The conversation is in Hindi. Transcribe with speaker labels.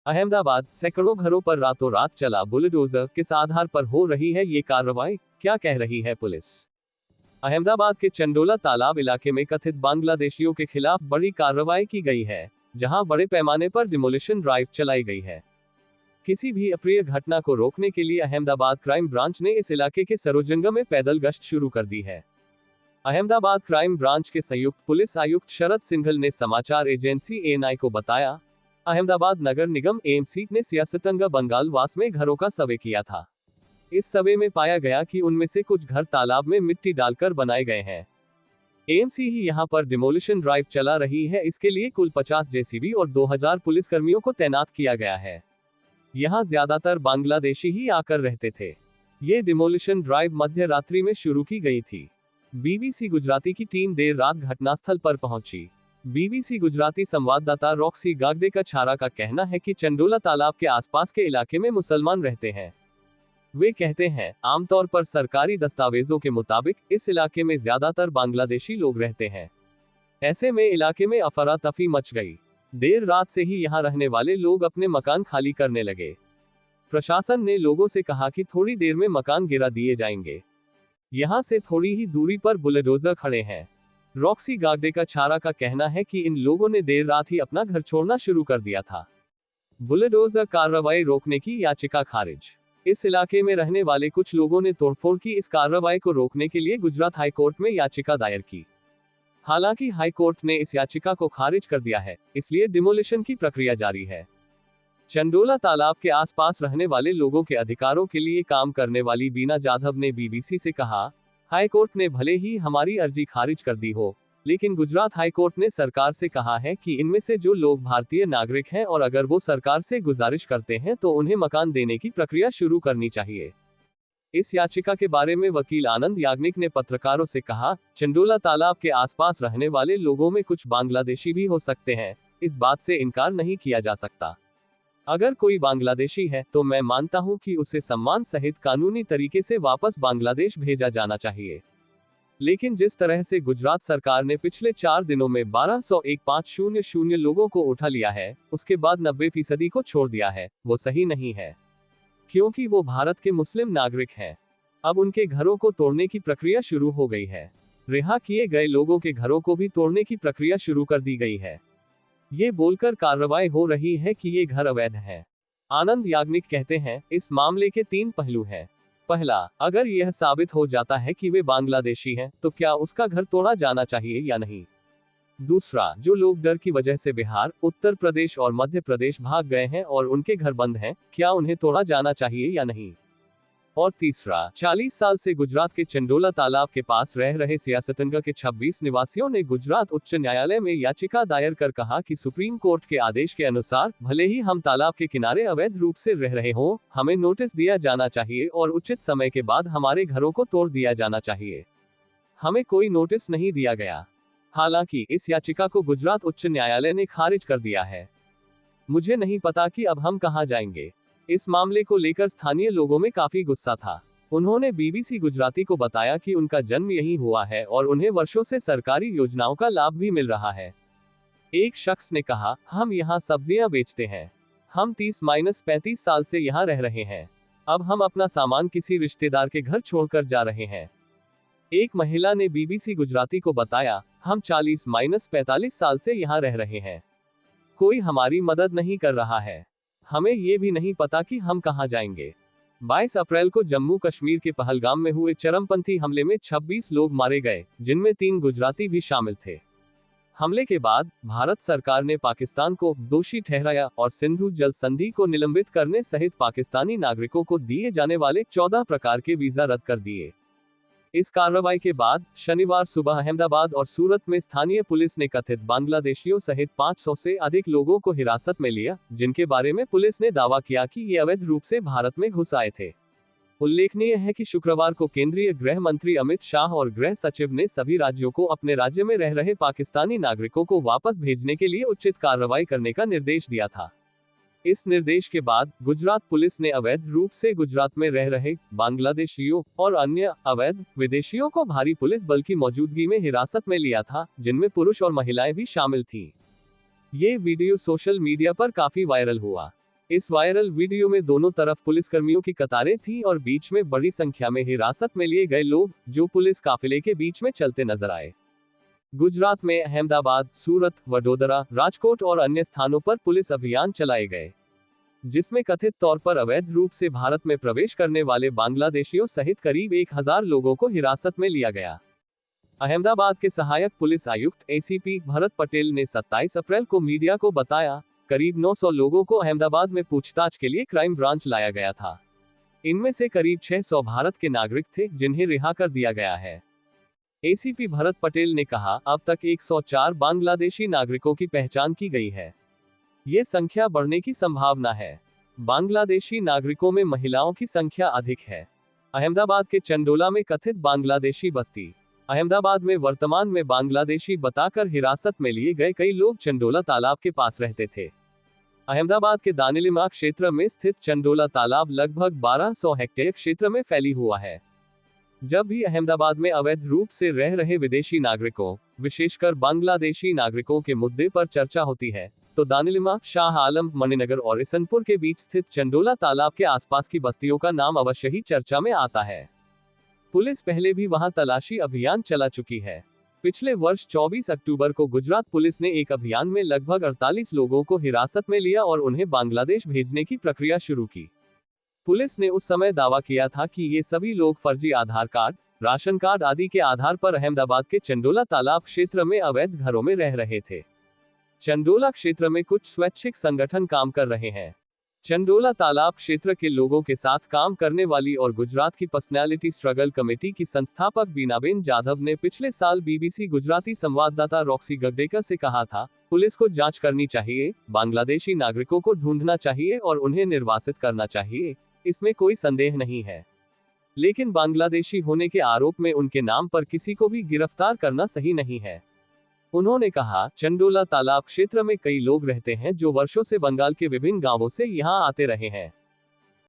Speaker 1: अहमदाबाद, सैकड़ों घरों पर रातों रात चला बुलडोजर, किस आधार पर हो रही है ये कार्रवाई, क्या कह रही है पुलिस। अहमदाबाद के चंडोला तालाब इलाके में कथित बांग्लादेशियों के खिलाफ बड़ी कार्रवाई की गई है, जहां बड़े पैमाने पर डिमोलिशन ड्राइव चलाई गई है। किसी भी अप्रिय घटना को रोकने के लिए अहमदाबाद क्राइम ब्रांच ने इस इलाके के सरोजंगा में पैदल गश्त शुरू कर दी है। अहमदाबाद क्राइम ब्रांच के संयुक्त पुलिस आयुक्त शरद सिंघल ने समाचार एजेंसी एएनआई को बताया, अहमदाबाद नगर निगम एएमसी ने सियासतंगा बंगाल वास में घरों का सर्वे किया था। इस सर्वे में पाया गया कि उनमें से कुछ घर तालाब में मिट्टी डालकर बनाए गए हैं। एएमसी ही यहां पर डिमोलिशन ड्राइव चला रही है। इसके लिए कुल 50 जेसीबी और 2000 पुलिसकर्मियों को तैनात किया गया है। यहां ज्यादातर बांग्लादेशी ही आकर रहते थे। ये डिमोलिशन ड्राइव मध्य रात्रि में शुरू की गई थी। बीबीसी गुजराती की टीम देर रात घटनास्थल पर पहुंची। बीबीसी गुजराती संवाददाता रॉक्सी गागडे का छारा का कहना है कि चंडोला तालाब के आसपास के इलाके में मुसलमान रहते हैं। वे कहते हैं, आमतौर पर सरकारी दस्तावेजों के मुताबिक इस इलाके में ज्यादातर बांग्लादेशी लोग रहते हैं। ऐसे में इलाके में अफरा तफी मच गई। देर रात से ही यहां रहने वाले लोग अपने मकान खाली करने लगे। प्रशासन ने लोगों से कहा कि थोड़ी देर में मकान गिरा दिए जाएंगे। यहां से थोड़ी ही दूरी पर बुलडोजर खड़े हैं। रॉक्सी गागडे का छारा का कहना है कि इन लोगों ने देर रात ही अपना घर छोड़ना शुरू कर दिया था। बुलडोजर कार्रवाई रोकने की याचिका खारिज। इस इलाके में रहने वाले कुछ लोगों ने तोड़फोड़ की इस कार्रवाई को रोकने के लिए गुजरात हाईकोर्ट में याचिका दायर की। हालांकि हाईकोर्ट ने इस याचिका को खारिज कर दिया है, इसलिए डिमोलिशन की प्रक्रिया जारी है। चंडोला तालाब के आसपास रहने वाले लोगों के अधिकारों के लिए काम करने वाली बीना जाधव ने बीबीसी से कहा, हाईकोर्ट ने भले ही हमारी अर्जी खारिज कर दी हो, लेकिन गुजरात हाईकोर्ट ने सरकार से कहा है कि इनमें से जो लोग भारतीय नागरिक हैं और अगर वो सरकार से गुजारिश करते हैं तो उन्हें मकान देने की प्रक्रिया शुरू करनी चाहिए। इस याचिका के बारे में वकील आनंद याग्निक ने पत्रकारों से कहा, चंडोला तालाब के आसपास रहने वाले लोगों में कुछ बांग्लादेशी भी हो सकते हैं, इस बात से इनकार नहीं किया जा सकता। अगर कोई बांग्लादेशी है तो मैं मानता हूं कि उसे सम्मान सहित कानूनी तरीके से वापस बांग्लादेश भेजा जाना चाहिए। लेकिन जिस तरह से गुजरात सरकार ने पिछले 4 दिनों में 12,1,500 लोगों को उठा लिया है, उसके बाद 90% को छोड़ दिया है, वो सही नहीं है। क्योंकि वो भारत के मुस्लिम नागरिक हैं। अब उनके घरों को तोड़ने की प्रक्रिया शुरू हो गई है। रिहा किए गए लोगों के घरों को भी तोड़ने की प्रक्रिया शुरू कर दी गई है। ये बोलकर कार्रवाई हो रही है कि ये घर अवैध है। आनंद याग्निक कहते हैं, इस मामले के 3 पहलू हैं। पहला, अगर यह साबित हो जाता है कि वे बांग्लादेशी हैं, तो क्या उसका घर तोड़ा जाना चाहिए या नहीं। दूसरा, जो लोग डर की वजह से बिहार, उत्तर प्रदेश और मध्य प्रदेश भाग गए हैं और उनके घर बंद हैं, क्या उन्हें तोड़ा जाना चाहिए या नहीं। और तीसरा, 40 साल से गुजरात के चंडोला तालाब के पास रह रहे सियासतंगा के 26 निवासियों ने गुजरात उच्च न्यायालय में याचिका दायर कर कहा कि सुप्रीम कोर्ट के आदेश के अनुसार भले ही हम तालाब के किनारे अवैध रूप से रह रहे हों, हमें नोटिस दिया जाना चाहिए और उचित समय के बाद हमारे घरों को तोड़ दिया जाना चाहिए। हमें कोई नोटिस नहीं दिया गया। हालांकि इस याचिका को गुजरात उच्च न्यायालय ने खारिज कर दिया है। मुझे नहीं पता कि अब हम कहां जाएंगे। इस मामले को लेकर स्थानीय लोगों में काफी गुस्सा था। उन्होंने बीबीसी गुजराती को बताया कि उनका जन्म यहीं हुआ है और उन्हें वर्षों से सरकारी योजनाओं का लाभ भी मिल रहा है। एक शख्स ने कहा, हम यहाँ सब्जियां बेचते हैं। हम 30-35 साल से यहाँ रह रहे हैं। अब हम अपना सामान किसी रिश्तेदार के घर छोड़कर जा रहे हैं। एक महिला ने बीबीसी गुजराती को बताया, हम 40-45 साल से यहाँ रह रहे हैं। कोई हमारी मदद नहीं कर रहा है। हमें ये भी नहीं पता कि हम कहां जाएंगे। 22 अप्रैल को जम्मू कश्मीर के पहलगाम में हुए चरमपंथी हमले में 26 लोग मारे गए, जिनमें 3 गुजराती भी शामिल थे। हमले के बाद भारत सरकार ने पाकिस्तान को दोषी ठहराया और सिंधु जल संधि को निलंबित करने सहित पाकिस्तानी नागरिकों को दिए जाने वाले 14 प्रकार के वीजा रद्द कर दिए। इस कार्रवाई के बाद शनिवार सुबह अहमदाबाद और सूरत में स्थानीय पुलिस ने कथित बांग्लादेशियों सहित 500 से अधिक लोगों को हिरासत में लिया, जिनके बारे में पुलिस ने दावा किया कि ये अवैध रूप से भारत में घुस आए थे। उल्लेखनीय है कि शुक्रवार को केंद्रीय गृह मंत्री अमित शाह और गृह सचिव ने सभी राज्यों को अपने राज्य में रह रहे पाकिस्तानी नागरिकों को वापस भेजने के लिए उचित कार्रवाई करने का निर्देश दिया था। इस निर्देश के बाद गुजरात पुलिस ने अवैध रूप से गुजरात में रह रहे बांग्लादेशियों और अन्य अवैध विदेशियों को भारी पुलिस बल की मौजूदगी में हिरासत में लिया था, जिनमें पुरुष और महिलाएं भी शामिल थीं। ये वीडियो सोशल मीडिया पर काफी वायरल हुआ। इस वायरल वीडियो में दोनों तरफ पुलिसकर्मियों की कतारें थी और बीच में बड़ी संख्या में हिरासत में लिए गए लोग, जो पुलिस काफिले के बीच में चलते नजर आए। गुजरात में अहमदाबाद, सूरत, वडोदरा, राजकोट और अन्य स्थानों पर पुलिस अभियान चलाए गए, जिसमें कथित तौर पर अवैध रूप से भारत में प्रवेश करने वाले बांग्लादेशियों सहित करीब 1000 लोगों को हिरासत में लिया गया। अहमदाबाद के सहायक पुलिस आयुक्त एसीपी भरत पटेल ने 27 अप्रैल को मीडिया को बताया, करीब 900 लोगों को अहमदाबाद में पूछताछ के लिए क्राइम ब्रांच लाया गया था। इनमें से करीब 600 भारत के नागरिक थे, जिन्हें रिहा कर दिया गया है। एसीपी भरत पटेल ने कहा, अब तक 104 बांग्लादेशी नागरिकों की पहचान की गई है। ये संख्या बढ़ने की संभावना है। बांग्लादेशी नागरिकों में महिलाओं की संख्या अधिक है। अहमदाबाद के चंडोला में कथित बांग्लादेशी बस्ती। अहमदाबाद में वर्तमान में बांग्लादेशी बताकर हिरासत में लिए गए कई लोग चंडोला तालाब के पास रहते थे। अहमदाबाद के दानिलिमा क्षेत्र में स्थित चंडोला तालाब लगभग 1200 हेक्टेयर क्षेत्र में फैली हुआ है। जब भी अहमदाबाद में अवैध रूप से रह रहे विदेशी नागरिकों, विशेषकर बांग्लादेशी नागरिकों के मुद्दे पर चर्चा होती है, तो दानिलिमा, शाह आलम, मणिनगर और इसनपुर के बीच स्थित चंडोला तालाब के आसपास की बस्तियों का नाम अवश्य ही चर्चा में आता है। पुलिस पहले भी वहां तलाशी अभियान चला चुकी है। पिछले वर्ष 24 अक्टूबर को गुजरात पुलिस ने एक अभियान में लगभग 48 लोगों को हिरासत में लिया और उन्हें बांग्लादेश भेजने की प्रक्रिया शुरू की। पुलिस ने उस समय दावा किया था कि ये सभी लोग फर्जी आधार कार्ड, राशन कार्ड आदि के आधार पर अहमदाबाद के चंडोला तालाब क्षेत्र में अवैध घरों में रह रहे थे। चंडोला क्षेत्र में कुछ स्वैच्छिक संगठन काम कर रहे हैं। चंडोला तालाब क्षेत्र के लोगों के साथ काम करने वाली और गुजरात की पर्सनैलिटी स्ट्रगल कमेटी की संस्थापक बीनाबेन जाधव ने पिछले साल बीबीसी गुजराती संवाददाता रॉक्सी गगडेकर से कहा था, पुलिस को जांच करनी चाहिए, बांग्लादेशी नागरिकों को ढूंढना चाहिए और उन्हें निर्वासित करना चाहिए, इसमें कोई संदेह नहीं है। लेकिन बांग्लादेशी होने के आरोप में उनके नाम पर किसी को भी गिरफ्तार करना सही नहीं है। उन्होंने कहा, चंडोला तालाब क्षेत्र में कई लोग रहते हैं जो वर्षों से बंगाल के विभिन्न गांवों से यहां आते रहे हैं।